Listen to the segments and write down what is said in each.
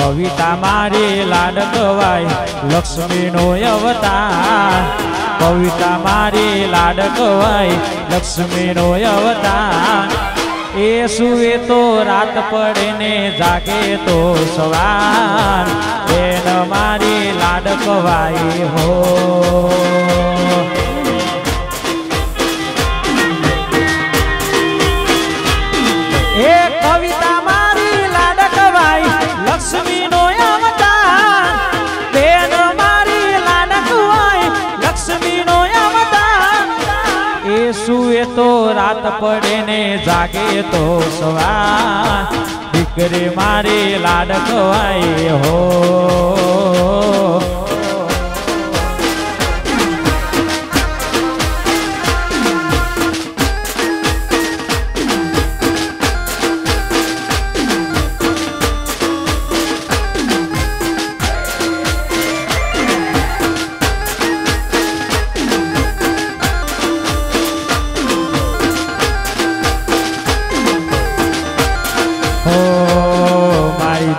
कविता मारी लाडकवाई लक्ष्मी नो अवतार कविता मारी लाडकवाई लक्ष्मी नो अवतार ए सुए तो रात पड़े ने जागे तो सवार एन मारी लाडकवाई हो ए कविता मारी लाडकवाई लक्ष्मी नो अवतार बेन मारी लाडकवाई लक्ष्मी नो अवतार ए सुए तो रात पड़े ने जागे तो सवार दीकरी मारी लाडकवाई हो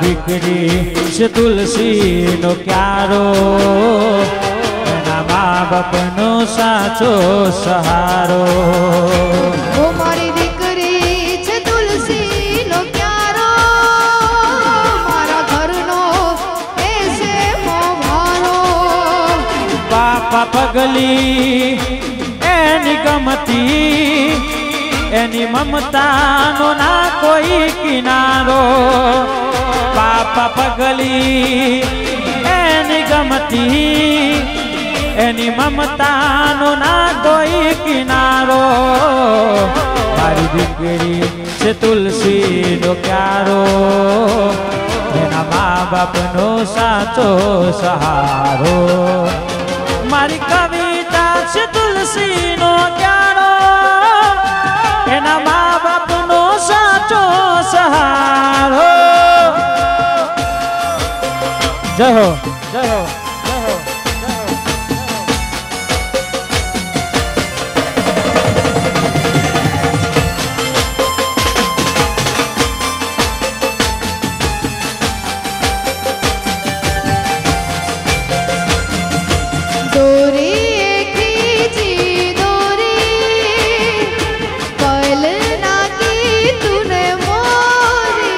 दीकरी से तुलसी नो क्यारो एना माँ बाप नो साचो सहारो ओ मारी दीकरी छे तुलसी नो क्यारो मारा घर नो ऐसे मोभारो पापा पगली एनी गमती एनी ममता नो ना कोई किनारो पापा पगली एनी गमती एनी ममता नो ना कोई किनारो मारी दीकरी से तुलसी नो क्यारो एना माँ बाप नो साचो सहारो मारी कविता से तुलसी नो क्यारो एना माँ बाप नो साचो सहारो जय हो जय हो जय हो जय हो डोरी खींची डोरी कल ना की तूने मोरी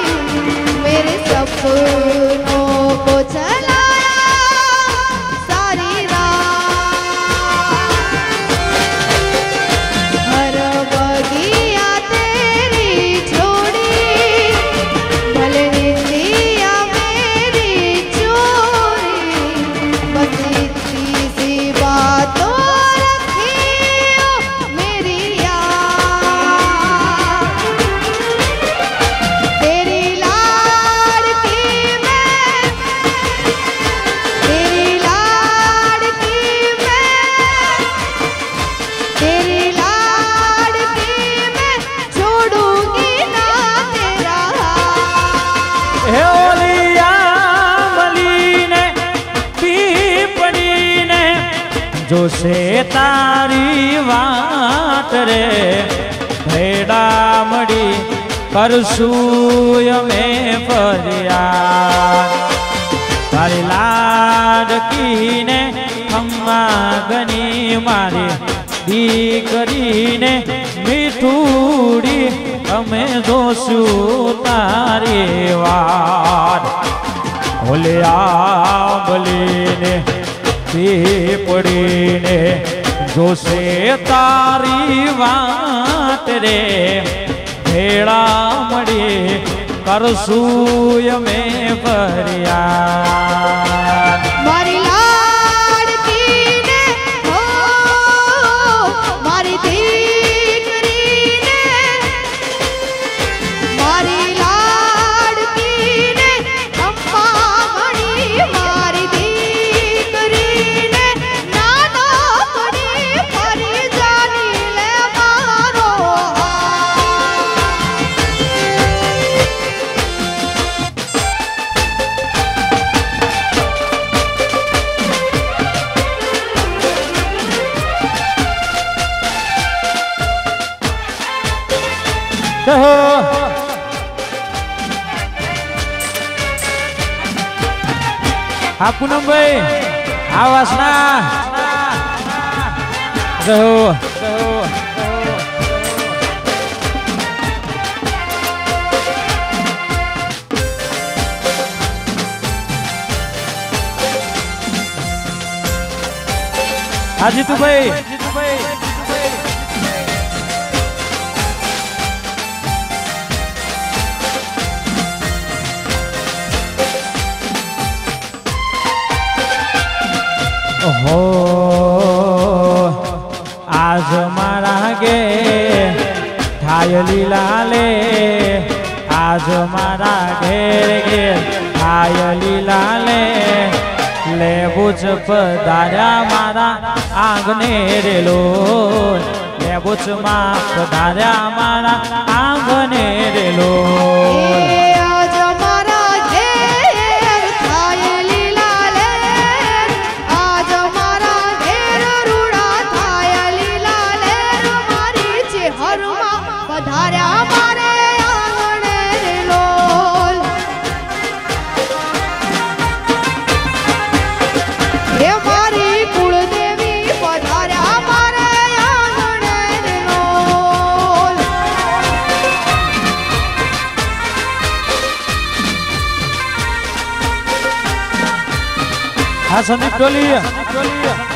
मेरे सपनों को चलाया सारी रात हर बगिया तेरी छोड़ी भले निंदिया मेरी चोरी बस इतनी सी बातों रखियो मेरी याद तेरी लाड़की मैं तेरी लाड़की मैं छोड़ूंगी ना तेरा हाथ हे ओलिया मलीने पीपड़ी ने जो से तारी वाट रे भेड़ा मड़ी करसूय में फरियाद तारी लाडकी ने अम्मा गनी मारी दीकरी ने मीठूड़ी અમે જોશું તારી વાત ઓલે આંબલીને પીપળીને જોશે તારી વાત રે ભેળા મળી કરશું અમે ફરિયાદ મારી લાડકીને હો મારી દીકરીને મારી લાડકીને અમ્મા મણી મારી દીકરીને નાનો પડી ફરી જાની લે મારો આ પૂનમભાઈ આ વાસના જય હો આ જીતુભાઈ ઓહો આજ મારા ગે થાય લીલા લે આજ મારા ઘેર ઘેર થાય લીલા લે લેબુજ પધાર્યા મારા આંગણે રેલો લેબુજ માં પધાર્યા મારા આંગણે રેલો આ સંદીપ ટોલી